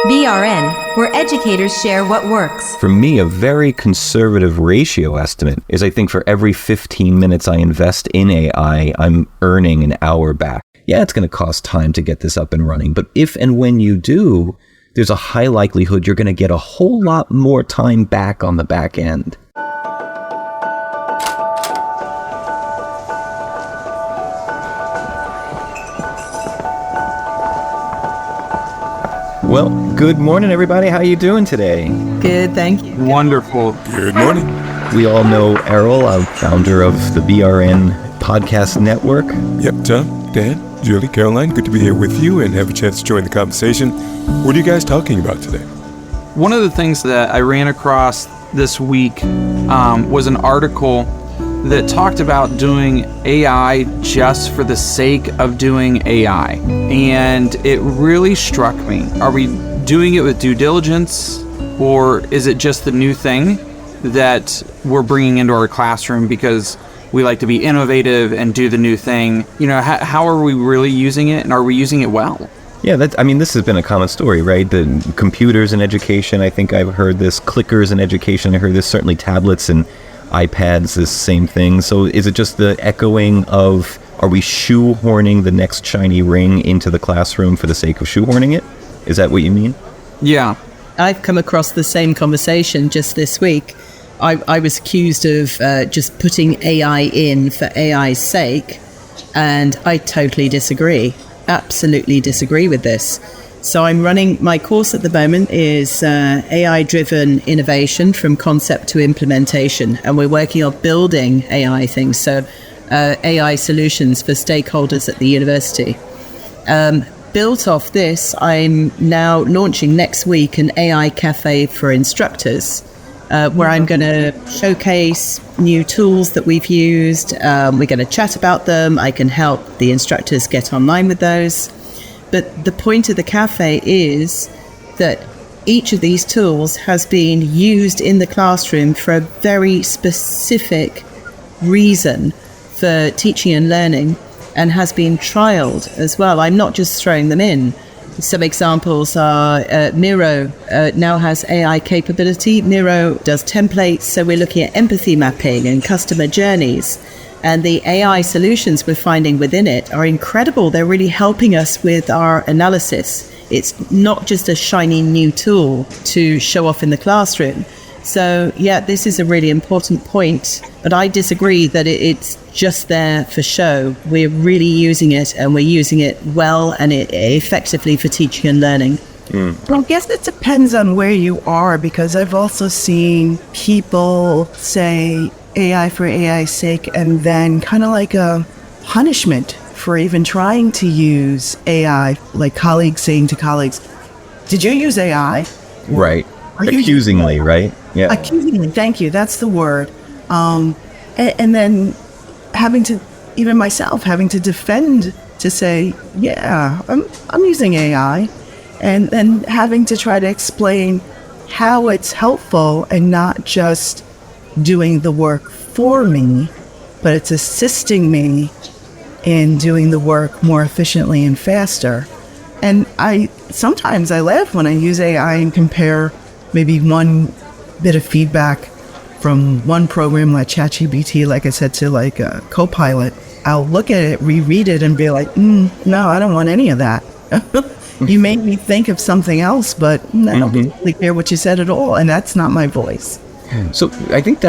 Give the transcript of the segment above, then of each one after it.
BRN, where educators share what works. For me, a very conservative ratio estimate is I think for every 15 minutes I invest in AI, I'm earning an hour back. Yeah, it's going to cost time to get this up and running, but if and when you do, there's a high likelihood you're going to get a whole lot more time back on the back end. Well, good morning, everybody. How you doing today? Good, thank you. Wonderful. Good morning. We all know Errol, I'm founder of the BRN podcast network. Yep, Tom, Dan, Julie, Caroline, good to be here with you and have a chance to join the conversation. What are you guys talking about today? One of the things that I ran across this week was an article that talked about doing AI just for the sake of doing AI. And it really struck me. Are we doing it with due diligence, or is it just the new thing that we're bringing into our classroom because we like to be innovative and do the new thing? You know, how are we really using it, and are we using it well? Yeah, this has been a common story, right? The computers in education, I think I've heard this. Clickers in education, I heard this. Certainly tablets and iPads, this same thing. So is it just the echoing of, are we shoehorning the next shiny ring into the classroom for the sake of shoehorning it? Is that what you mean? Yeah. I've come across the same conversation just this week. I was accused of just putting AI in for AI's sake, and I totally disagree. Absolutely disagree with this. So I'm running, my course at the moment is AI-driven innovation from concept to implementation, and we're working on building AI things, so AI solutions for stakeholders at the university. Built off this, I'm now launching next week an AI cafe for instructors, where I'm going to showcase new tools that we've used. We're going to chat about them. I can help the instructors get online with those. But the point of the cafe is that each of these tools has been used in the classroom for a very specific reason for teaching and learning, and has been trialed as well. I'm not just throwing them in. Some examples are Miro now has AI capability. Miro does templates, so we're looking at empathy mapping and customer journeys. And the AI solutions we're finding within it are incredible. They're really helping us with our analysis. It's not just a shiny new tool to show off in the classroom. So, yeah, this is a really important point. But I disagree that it's just there for show. We're really using it, and we're using it well and effectively for teaching and learning. Well, I guess it depends on where you are, because I've also seen people say AI for AI's sake, and then kind of like a punishment for even trying to use AI, like colleagues saying to colleagues, did you use AI? Right. Accusingly, right? Yeah. Accusingly, thank you. That's the word. And then having to defend to say, yeah, I'm using AI, and then having to try to explain how it's helpful and not just doing the work for me, but it's assisting me in doing the work more efficiently and faster. And sometimes I laugh when I use AI and compare maybe one bit of feedback from one program like ChatGPT, like I said, to like a Copilot. I'll look at it, reread it, and be like, no, I don't want any of that. You made me think of something else, but I don't really care what you said at all, and that's not my voice. So I think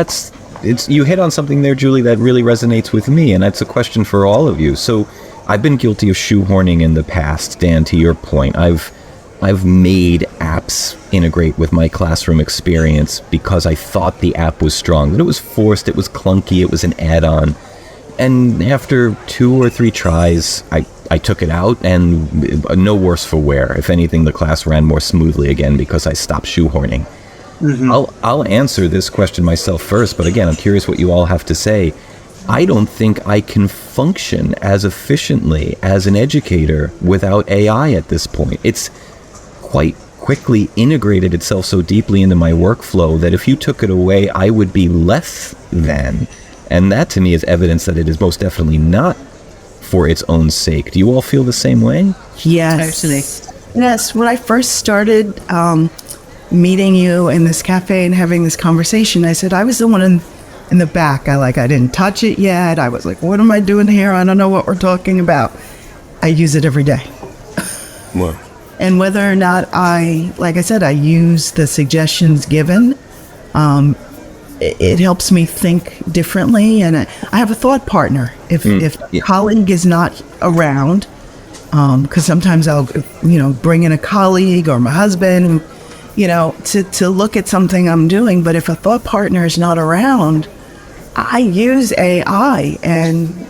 you hit on something there, Julie, that really resonates with me, and that's a question for all of you. So I've been guilty of shoehorning in the past, Dan, to your point. I've made apps integrate with my classroom experience because I thought the app was strong, but it was forced, it was clunky, it was an add-on. And after 2 or 3 tries, I took it out, and no worse for wear. If anything, the class ran more smoothly again because I stopped shoehorning. I'll answer this question myself first, but again, I'm curious what you all have to say. I don't think I can function as efficiently as an educator without AI at this point. It's quite quickly integrated itself so deeply into my workflow that if you took it away, I would be less than. And that to me is evidence that it is most definitely not for its own sake. Do you all feel the same way? Yes. Totally. Yes, when I first started meeting you in this cafe and having this conversation, I said I was the one in the back. I didn't touch it yet. I was like, what am I doing here? I don't know what we're talking about. I use it every day. Wow. And whether or not like I said, I use the suggestions given, it helps me think differently. And I have a thought partner. If a colleague is not around, because sometimes I'll, bring in a colleague or my husband, to look at something I'm doing. But if a thought partner is not around, I use AI. And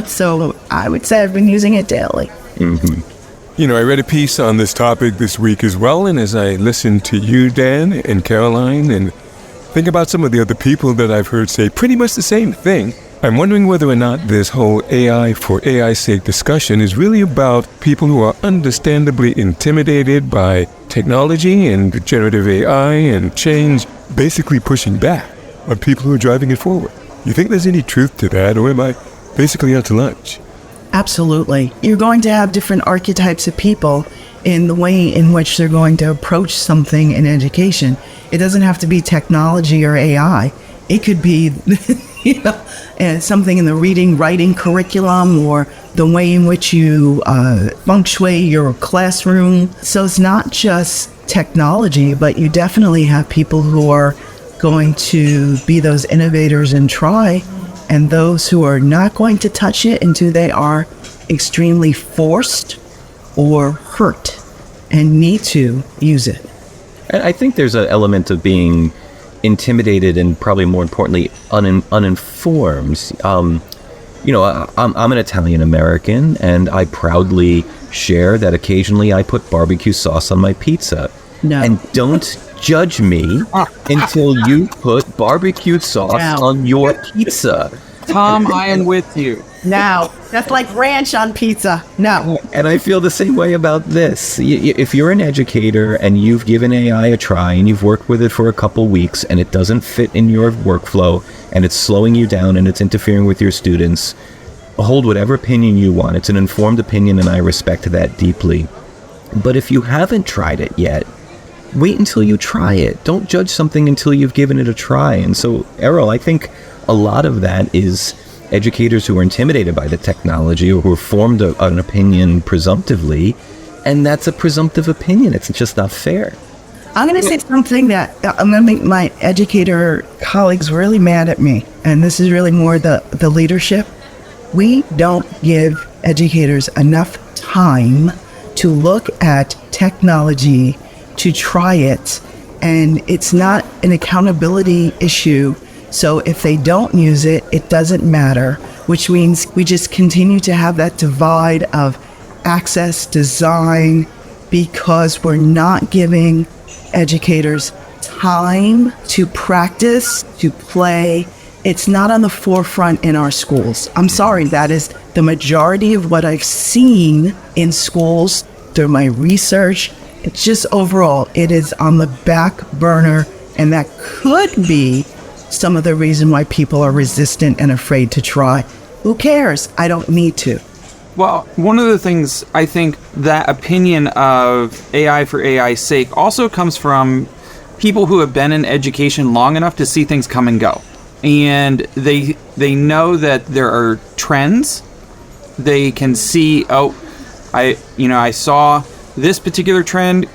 so I would say I've been using it daily. Mm-hmm. I read a piece on this topic this week as well. And as I listened to you, Dan and Caroline, and think about some of the other people that I've heard say pretty much the same thing, I'm wondering whether or not this whole AI for AI's sake discussion is really about people who are understandably intimidated by technology and generative AI and change, basically pushing back on people who are driving it forward. You think there's any truth to that, or am I basically out to lunch? Absolutely. You're going to have different archetypes of people in the way in which they're going to approach something in education. It doesn't have to be technology or AI. It could be something in the reading, writing curriculum, or the way in which you feng shui your classroom. So it's not just technology, but you definitely have people who are going to be those innovators and try, and those who are not going to touch it until they are extremely forced or hurt and need to use it. And I think there's an element of being intimidated and probably more importantly uninformed. I'm an Italian American, and I proudly share that occasionally I put barbecue sauce on my pizza. No. And don't judge me until you put barbecue sauce on your pizza. Tom, I am with you. No, that's like ranch on pizza. No. And I feel the same way about this. If you're an educator and you've given AI a try and you've worked with it for a couple weeks and it doesn't fit in your workflow and it's slowing you down and it's interfering with your students, hold whatever opinion you want. It's an informed opinion and I respect that deeply. But if you haven't tried it yet, wait until you try it. Don't judge something until you've given it a try. And so, Errol, I think a lot of that is educators who are intimidated by the technology or who have formed an opinion presumptively, and that's a presumptive opinion. It's just not fair. I'm going to say something that I'm going to make my educator colleagues really mad at me, and this is really more the leadership. We don't give educators enough time to look at technology, to try it, and it's not an accountability issue. So if they don't use it, it doesn't matter, which means we just continue to have that divide of access, design, because we're not giving educators time to practice, to play. It's not on the forefront in our schools. I'm sorry, that is the majority of what I've seen in schools through my research. It's just overall, it is on the back burner, and that could be some of the reason why people are resistant and afraid to try. Who cares? I don't need to. Well, one of the things I think that opinion of AI for AI's sake also comes from people who have been in education long enough to see things come and go. And they know that there are trends. They can see, I saw this particular trend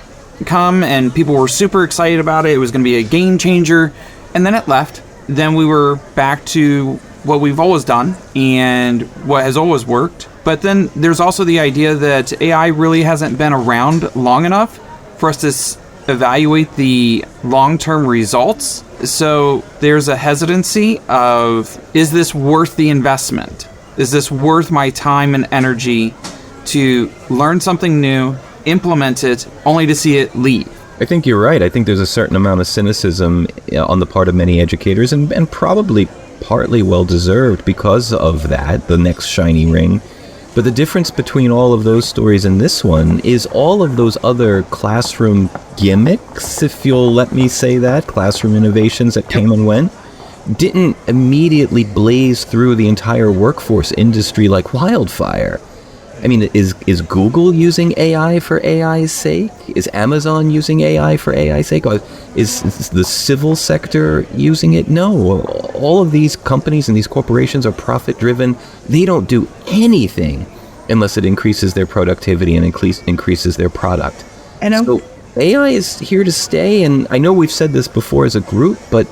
come and people were super excited about it. It was going to be a game changer. And then it left. Then we were back to what we've always done and what has always worked. But then there's also the idea that AI really hasn't been around long enough for us to evaluate the long-term results. So there's a hesitancy of, is this worth the investment? Is this worth my time and energy to learn something new, implement it, only to see it leave? I think you're right. I think there's a certain amount of cynicism on the part of many educators, and probably partly well-deserved because of that, the next shiny ring. But the difference between all of those stories and this one is all of those other classroom gimmicks, if you'll let me say that, classroom innovations that came and went, didn't immediately blaze through the entire workforce industry like wildfire. I mean, is Google using AI for AI's sake? Is Amazon using AI for AI's sake? Or is the civil sector using it? No. All of these companies and these corporations are profit-driven. They don't do anything unless it increases their productivity and increases their product. And so AI is here to stay, and I know we've said this before as a group, but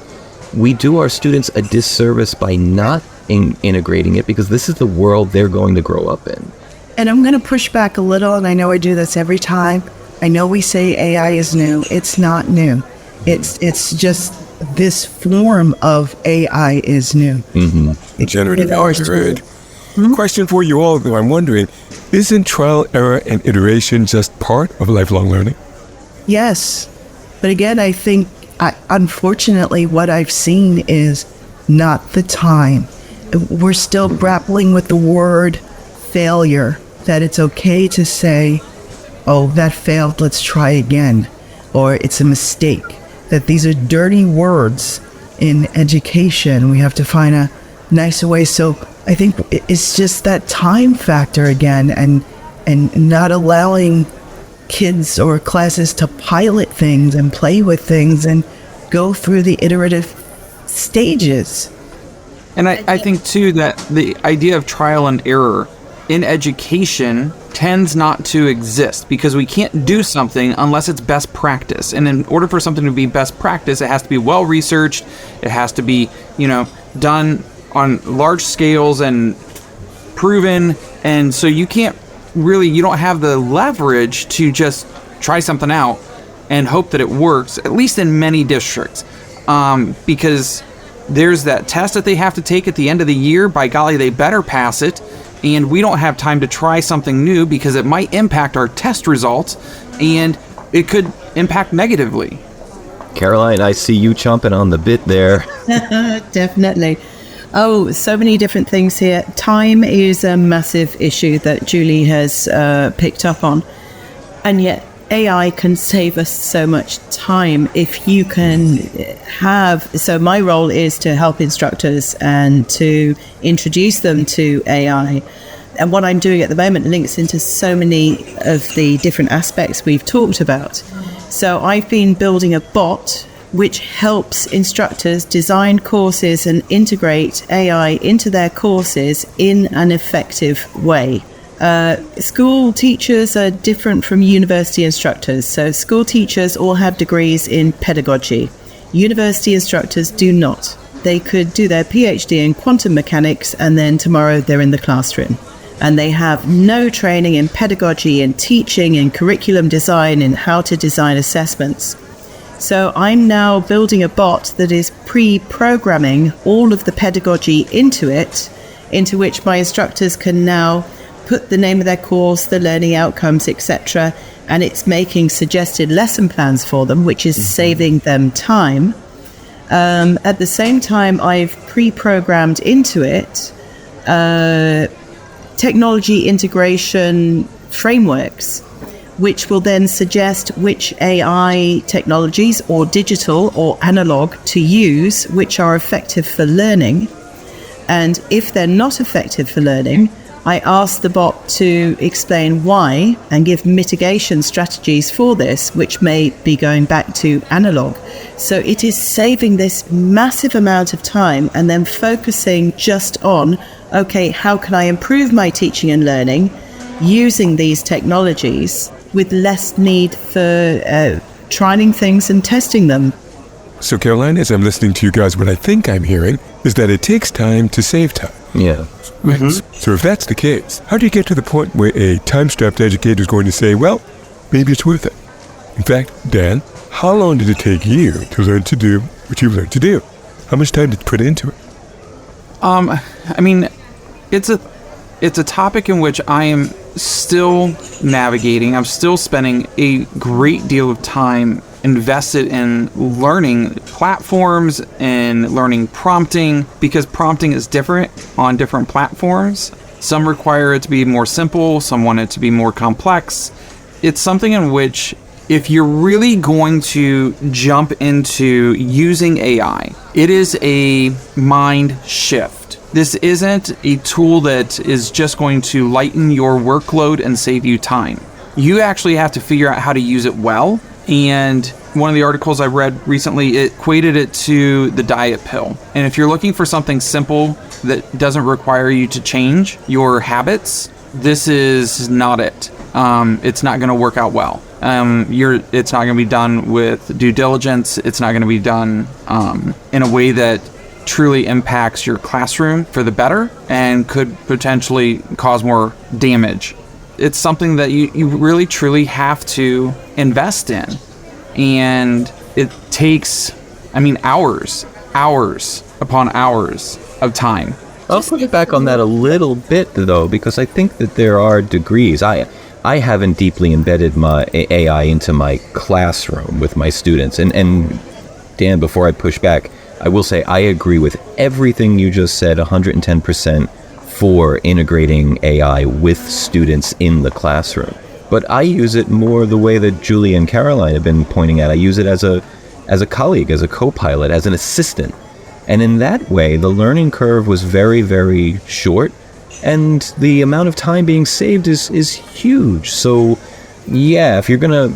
we do our students a disservice by not integrating it, because this is the world they're going to grow up in. And I'm going to push back a little, and I know I do this every time. I know we say AI is new. It's not new. It's just this form of AI is new. Mm-hmm. Generative AI. Question for you all, though. I'm wondering, isn't trial, error, and iteration just part of lifelong learning? Yes. But again, I think, unfortunately, what I've seen is not the time. We're still grappling with the word failure, that it's okay to say, oh, that failed, let's try again, or it's a mistake. That these are dirty words in education. We have to find a nicer way. So I think it's just that time factor again, and not allowing kids or classes to pilot things and play with things and go through the iterative stages. And I think, too, that the idea of trial and error in education tends not to exist, because we can't do something unless it's best practice. And in order for something to be best practice, it has to be well researched. It has to be, done on large scales and proven. And so you don't have the leverage to just try something out and hope that it works, at least in many districts, because there's that test that they have to take at the end of the year. By golly, they better pass it. And we don't have time to try something new because it might impact our test results, and it could impact negatively. Caroline, I see you chomping on the bit there. Definitely. Oh, so many different things here. Time is a massive issue that Julie has picked up on. And yet AI can save us so much time if you can so my role is to help instructors and to introduce them to AI. And what I'm doing at the moment links into so many of the different aspects we've talked about. So I've been building a bot which helps instructors design courses and integrate AI into their courses in an effective way. School teachers are different from university instructors. So school teachers all have degrees in pedagogy. University instructors do not. They could do their PhD in quantum mechanics, and then tomorrow they're in the classroom. And they have no training in pedagogy, in teaching, in curriculum design, in how to design assessments. So I'm now building a bot that is pre-programming all of the pedagogy into it, into which my instructors can now put the name of their course, the learning outcomes, etc., and it's making suggested lesson plans for them, which is saving them time. At the same time, I've pre-programmed into it technology integration frameworks, which will then suggest which AI technologies, or digital or analog, to use, which are effective for learning. And if they're not effective for learning, I ask the bot to explain why and give mitigation strategies for this, which may be going back to analog. So it is saving this massive amount of time and then focusing just on, okay, how can I improve my teaching and learning using these technologies with less need for trying things and testing them. So, Caroline, as I'm listening to you guys, what I think I'm hearing is that it takes time to save time. Yeah. Right? Mm-hmm. So if that's the case, how do you get to the point where a time-strapped educator is going to say, well, maybe it's worth it? In fact, Dan, how long did it take you to learn to do what you've learned to do? How much time did you put into it? I mean, it's a topic in which I am still navigating. I'm still spending a great deal of time invested in learning platforms and learning prompting, because prompting is different on different platforms. Some require it to be more simple, some want it to be more complex. It's something in which, if you're really going to jump into using AI, it is a mind shift. This isn't a tool that is just going to lighten your workload and save you time. You actually have to figure out how to use it well. And one of the articles I read recently, it equated it to the diet pill. And if you're looking for something simple that doesn't require you to change your habits, this is not it. It's not going to work out well. It's not going to be done with due diligence. It's not going to be done in a way that truly impacts your classroom for the better and could potentially cause more damage. It's something that you really truly have to invest in. And it takes, hours upon hours of time. I'll put it back on that a little bit, though, because I think that there are degrees. I haven't deeply embedded my AI into my classroom with my students. And Dan, before I push back, I will say I agree with everything you just said 110% for integrating AI with students in the classroom. But I use it more the way that Julie and Caroline have been pointing out. I use it as a colleague, as a co-pilot, as an assistant. And in that way, the learning curve was very, very short, and the amount of time being saved is huge. So yeah, if you're gonna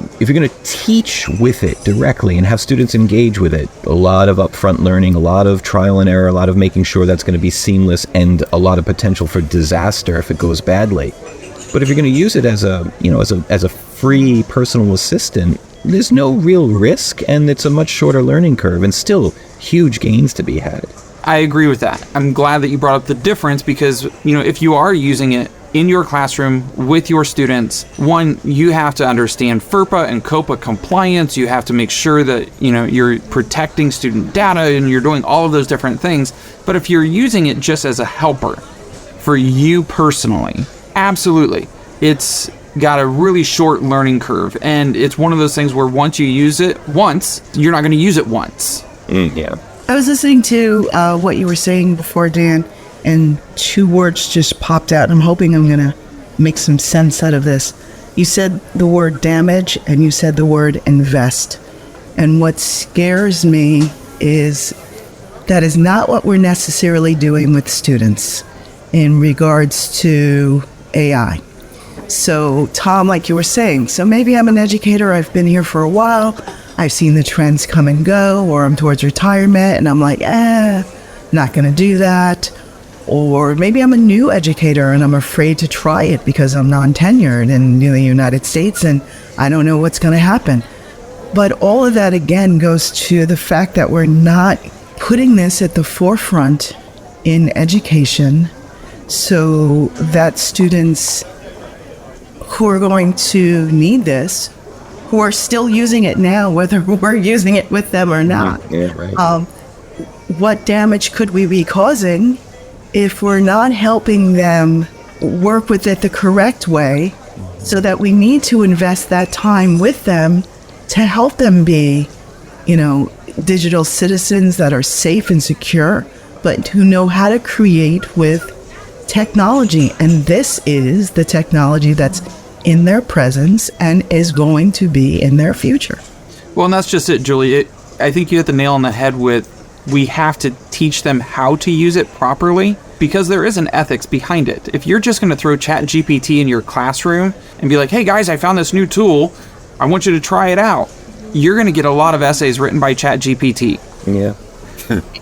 teach with it directly and have students engage with it, a lot of upfront learning, a lot of trial and error, a lot of making sure that's going to be seamless, and a lot of potential for disaster if it goes badly. But if you're going to use it as a free personal assistant, there's no real risk, and it's a much shorter learning curve, and still huge gains to be had. I agree with that. I'm glad that you brought up the difference because, if you are using it in your classroom with your students, one, you have to understand FERPA and COPA compliance. You have to make sure that, you're protecting student data and you're doing all of those different things. But if you're using it just as a helper for you personally, absolutely. It's got a really short learning curve. And it's one of those things where once you use it once, you're not going to use it once. Yeah. I was listening to what you were saying before, Dan, and two words just popped out. I'm hoping I'm going to make some sense out of this. You said the word damage and you said the word invest. And what scares me is that is not what we're necessarily doing with students in regards to AI. So, Tom, like you were saying, so maybe I'm an educator, I've been here for a while, I've seen the trends come and go, or I'm towards retirement and I'm like, not going to do that. Or maybe I'm a new educator and I'm afraid to try it because I'm non-tenured in the United States and I don't know what's going to happen. But all of that, again, goes to the fact that we're not putting this at the forefront in education so that students who are going to need this, who are still using it now, whether we're using it with them or not, what damage could we be causing if we're not helping them work with it the correct way, so that we need to invest that time with them to help them be, digital citizens that are safe and secure, but who know how to create with technology. And this is the technology that's in their presence and is going to be in their future. Well, and that's just it, Julie. I think you hit the nail on the head with we have to teach them how to use it properly because there is an ethics behind it. If you're just going to throw ChatGPT in your classroom and be like, hey guys, I found this new tool, I want you to try it out, you're going to get a lot of essays written by ChatGPT. Yeah.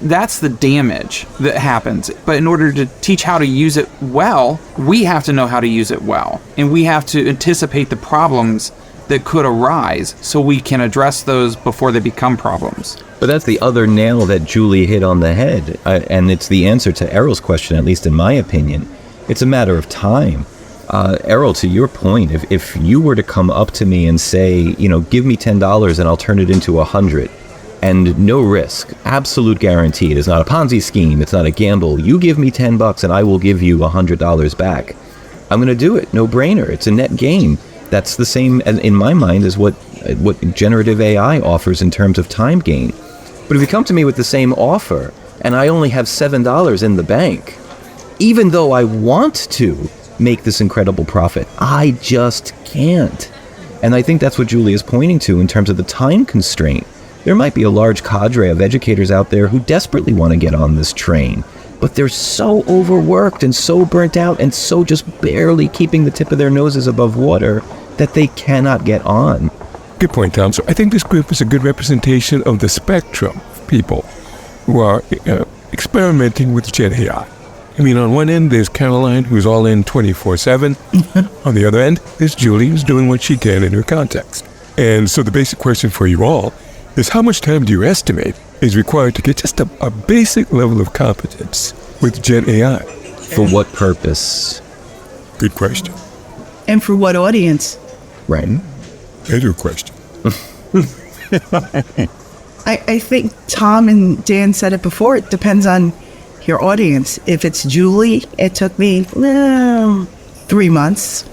That's the damage that happens. But in order to teach how to use it well, we have to know how to use it well. And we have to anticipate the problems that could arise so we can address those before they become problems. But that's the other nail that Julie hit on the head. And it's the answer to Errol's question, at least in my opinion. It's a matter of time. Errol, to your point, if you were to come up to me and say, give me $10 and I'll turn it into 100, and no risk, absolute guaranteed. It's not a Ponzi scheme. It's not a gamble. You give me $10 and I will give you $100 back. I'm going to do it. No brainer. It's a net gain. That's the same in my mind as what generative AI offers in terms of time gain. But if you come to me with the same offer and I only have $7 in the bank, even though I want to make this incredible profit, I just can't. And I think that's what Julie is pointing to in terms of the time constraint. There might be a large cadre of educators out there who desperately want to get on this train. but they're so overworked and so burnt out and so just barely keeping the tip of their noses above water that they cannot get on. Good point, Tom. So I think this group is a good representation of the spectrum of people who are experimenting with Gen AI. I mean, on one end, there's Caroline, who's all in 24/7. On the other end, there's Julie, who's doing what she can in her context. And so the basic question for you all is, how much time do you estimate is required to get just a basic level of competence with Gen AI? For what purpose? Good question. And for what audience? Right. Better question. I think Tom and Dan said it before. It depends on your audience. If it's Julie, it took me 3 months,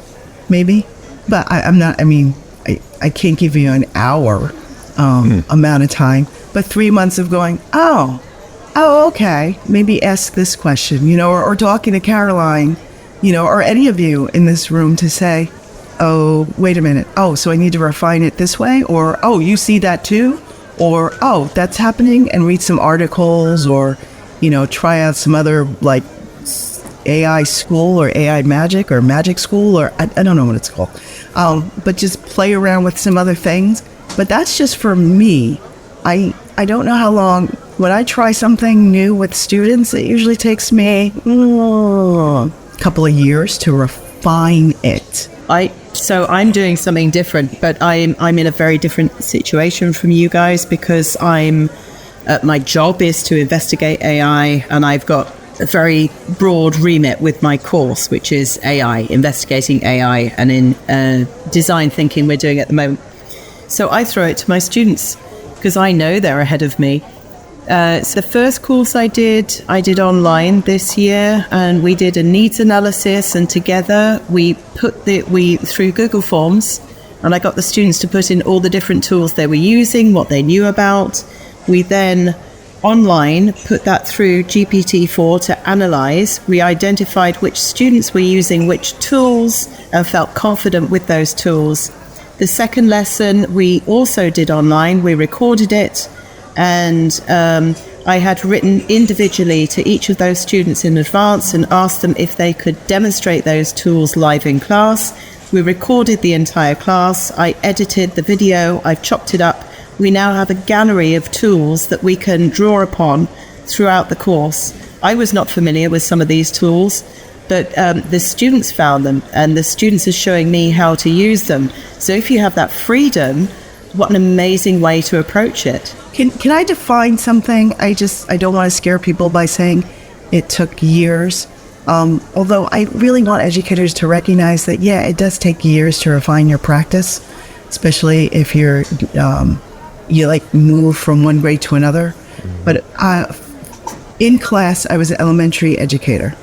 maybe. But I can't give you an hour amount of time. But 3 months of going, oh, okay, maybe ask this question, or talking to Caroline, or any of you in this room to say, oh, wait a minute. Oh, so I need to refine it this way? Or, oh, you see that too? Or, oh, that's happening, and read some articles, or, try out some other, like, AI school or AI magic or magic school, or I don't know what it's called. But just play around with some other things. But that's just for me. I don't know how long. When I try something new with students, it usually takes me a couple of years to refine it. So I'm doing something different, but I'm in a very different situation from you guys, because my job is to investigate AI, and I've got a very broad remit with my course, which is AI, investigating AI, and in design thinking we're doing at the moment. So I throw it to my students because I know they're ahead of me. So the first course I did online this year, and we did a needs analysis, and together we through Google Forms, and I got the students to put in all the different tools they were using, what they knew about. We then online put that through GPT-4 to analyze. We identified which students were using which tools and felt confident with those tools. The second lesson we also did online. We recorded it, and I had written individually to each of those students in advance and asked them if they could demonstrate those tools live in class. We recorded the entire class. I edited the video. I've chopped it up. We now have a gallery of tools that we can draw upon throughout the course. I was not familiar with some of these tools, but the students found them, and the students are showing me how to use them. So if you have that freedom, what an amazing way to approach it. Can I define something? I don't want to scare people by saying it took years. Although I really want educators to recognize that, yeah, it does take years to refine your practice, especially if you move from one grade to another. But in class, I was an elementary educator.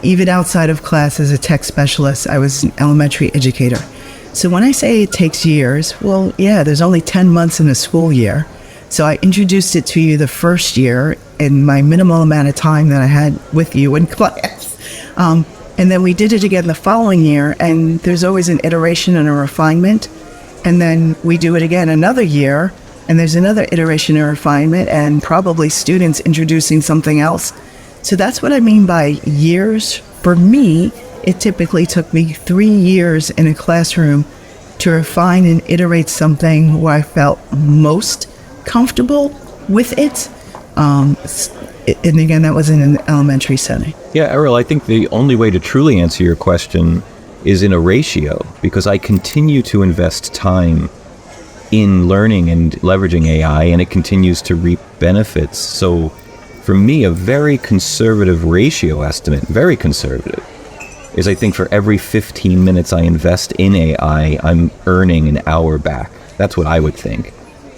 Even outside of class as a tech specialist, I was an elementary educator. So when I say it takes years, well, yeah, there's only 10 months in a school year. So I introduced it to you the first year in my minimal amount of time that I had with you in class. And then we did it again the following year, and there's always an iteration and a refinement. And then we do it again another year, and there's another iteration and refinement, and probably students introducing something else. So that's what I mean by years. For me, it typically took me 3 years in a classroom to refine and iterate something where I felt most comfortable with it. And again, that was in an elementary setting. Yeah, Errol, I think the only way to truly answer your question is in a ratio, because I continue to invest time in learning and leveraging AI, and it continues to reap benefits. So for me, a very conservative ratio estimate, very conservative, is I think for every 15 minutes I invest in AI, I'm earning an hour back. That's what I would think.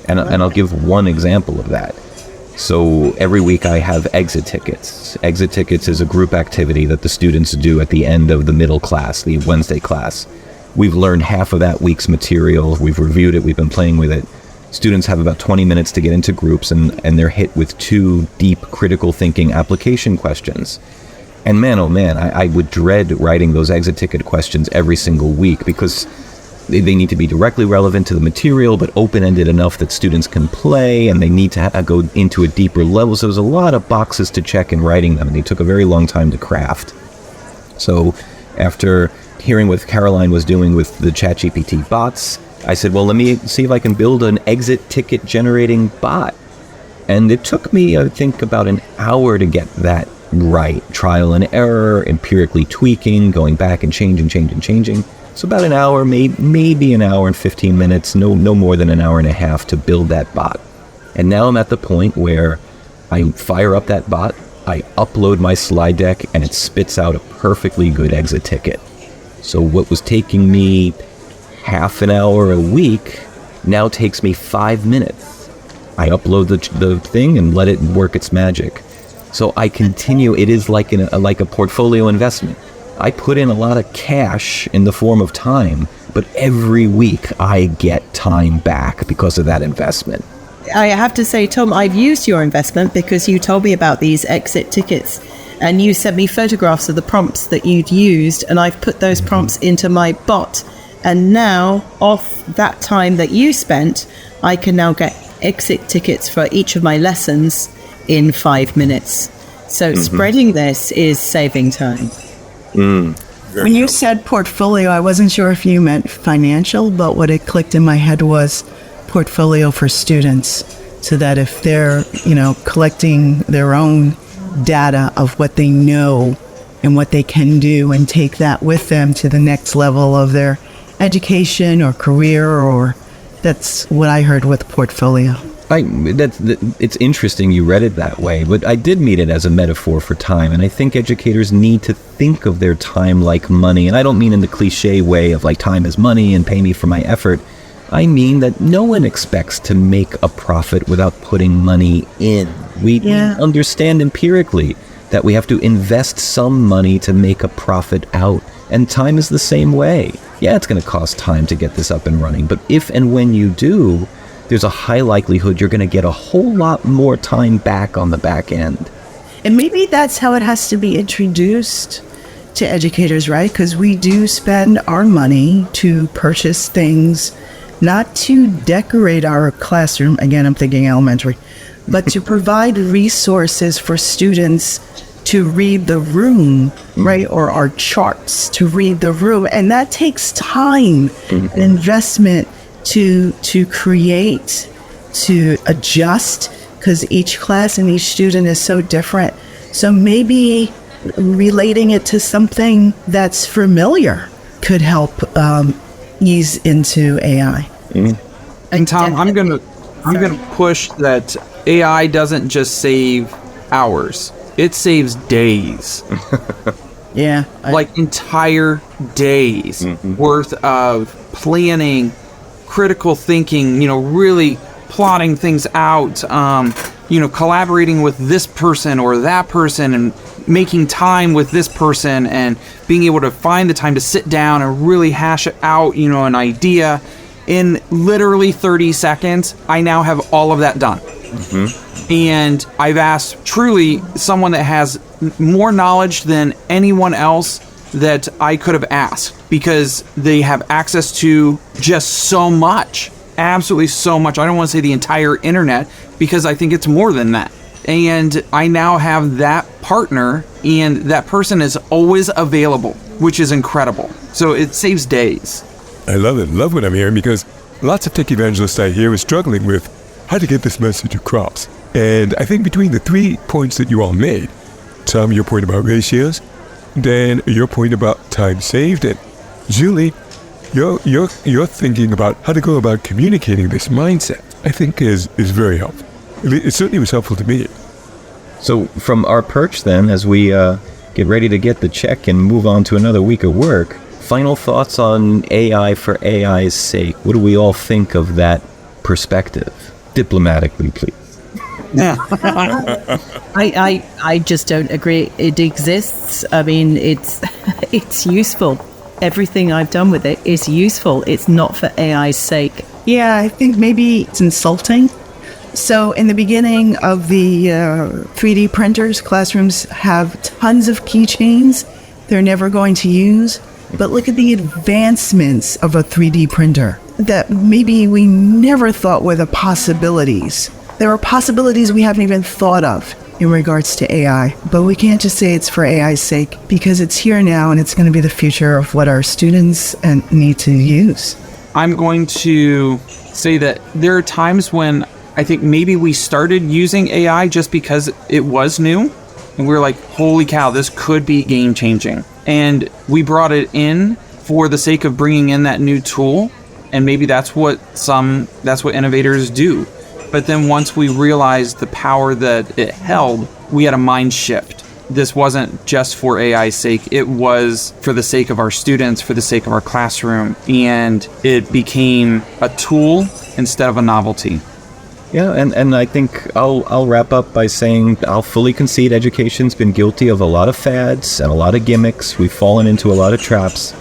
And I'll give one example of that. So every week I have exit tickets. Exit tickets is a group activity that the students do at the end of the middle class, the Wednesday class. We've learned half of that week's material. We've reviewed it. We've been playing with it. Students have about 20 minutes to get into groups, and they're hit with 2 deep critical thinking application questions. And man, oh man, I would dread writing those exit ticket questions every single week, because they need to be directly relevant to the material, but open-ended enough that students can play, and they need to go into a deeper level. So there's a lot of boxes to check in writing them, and they took a very long time to craft. So after hearing what Caroline was doing with the ChatGPT bots, I said, well, let me see if I can build an exit ticket generating bot. And it took me, I think, about an hour to get that right. Trial and error, empirically tweaking, going back and changing. So about an hour, maybe an hour and 15 minutes, no more than an hour and a half to build that bot. And now I'm at the point where I fire up that bot, I upload my slide deck, and it spits out a perfectly good exit ticket. So what was taking me half an hour a week now takes me 5 minutes. I upload the thing and let it work its magic. So I continue. It is like a portfolio investment. I put in a lot of cash in the form of time, but every week I get time back because of that investment. I have to say, Tom, I've used your investment because you told me about these exit tickets and you sent me photographs of the prompts that you'd used, and I've put those prompts into my bot. And now, off that time that you spent, I can now get exit tickets for each of my lessons in 5 minutes. So spreading this is saving time. When you said portfolio, I wasn't sure if you meant financial, but what it clicked in my head was portfolio for students, so that if they're, collecting their own data of what they know and what they can do and take that with them to the next level of their education or career, or that's what I heard with portfolio. It's interesting you read it that way, but I did mean it as a metaphor for time, and I think educators need to think of their time like money, and I don't mean in the cliche way of like time is money and pay me for my effort. I mean that no one expects to make a profit without putting money in. We understand empirically that we have to invest some money to make a profit out, and time is the same way. Yeah, it's going to cost time to get this up and running, but if and when you do, there's a high likelihood you're going to get a whole lot more time back on the back end. And maybe that's how it has to be introduced to educators, right? Because we do spend our money to purchase things, not to decorate our classroom, again, I'm thinking elementary, but to provide resources for students to read the room, right? Or our charts to read the room. And that takes time and investment to create, to adjust, because each class and each student is so different. So maybe relating it to something that's familiar could help ease into AI. And Tom, I'm gonna push that AI doesn't just save hours; it saves days. Yeah, like entire days worth of planning, critical thinking, really plotting things out, collaborating with this person or that person and making time with this person and being able to find the time to sit down and really hash it out, an idea. In literally 30 seconds, I now have all of that done. And I've asked truly someone that has more knowledge than anyone else that I could have asked, because they have access to just so much, absolutely so much. I don't want to say the entire internet, because I think it's more than that. And I now have that partner, and that person is always available, which is incredible. So it saves days. I love it. Love what I'm hearing, because lots of tech evangelists I hear are struggling with how to get this message across. And I think between the 3 points that you all made, Tom, your point about ratios, Dan, your point about time saved, and Julie, your thinking about how to go about communicating this mindset, I think is very helpful. It certainly was helpful to me. So from our perch then, as we get ready to get the check and move on to another week of work, final thoughts on AI for AI's sake. What do we all think of that perspective? Diplomatically, please. I just don't agree. It exists. I mean, it's useful. Everything I've done with it is useful. It's not for AI's sake. Yeah, I think maybe it's insulting. So in the beginning of the 3D printers, classrooms have tons of keychains they're never going to use. but look at the advancements of a 3D printer that maybe we never thought were the possibilities. There are possibilities we haven't even thought of in regards to AI, but we can't just say it's for AI's sake, because it's here now and it's going to be the future of what our students need to use. I'm going to say that there are times when I think maybe we started using AI just because it was new, and we were like, holy cow, this could be game changing. And we brought it in for the sake of bringing in that new tool, and maybe that's what innovators do. But then once we realized the power that it held, we had a mind shift. This wasn't just for AI's sake, it was for the sake of our students, for the sake of our classroom, and it became a tool instead of a novelty. Yeah, and I think I'll wrap up by saying I'll fully concede education's been guilty of a lot of fads and a lot of gimmicks. We've fallen into a lot of traps.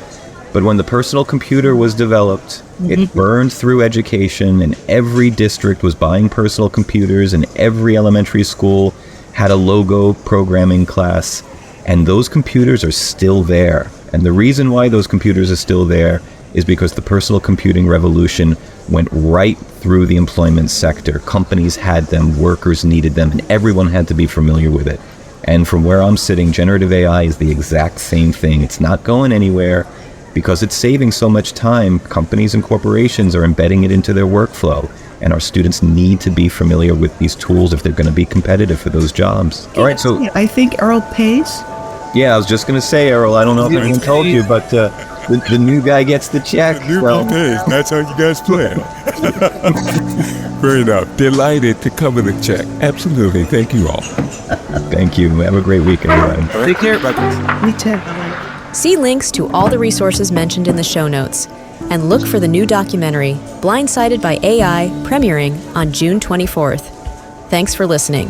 But when the personal computer was developed, it burned through education, and every district was buying personal computers, and every elementary school had a logo programming class, and those computers are still there. And the reason why those computers are still there is because the personal computing revolution went right through the employment sector. Companies had them, workers needed them, and everyone had to be familiar with it. And from where I'm sitting, generative AI is the exact same thing. It's not going anywhere. Because it's saving so much time, companies and corporations are embedding it into their workflow, and our students need to be familiar with these tools if they're going to be competitive for those jobs. All right, so I think Earl pays. Yeah, I was just going to say, Earl, I don't know if anyone told you, but the new guy gets the check. The new guy pays. That's how you guys plan. Fair enough. Delighted to cover the check. Absolutely. Thank you all. Thank you. Have a great week, everybody. All right. Take care. Me too. See links to all the resources mentioned in the show notes, and look for the new documentary, Blindsided by AI, premiering on June 24th. Thanks for listening.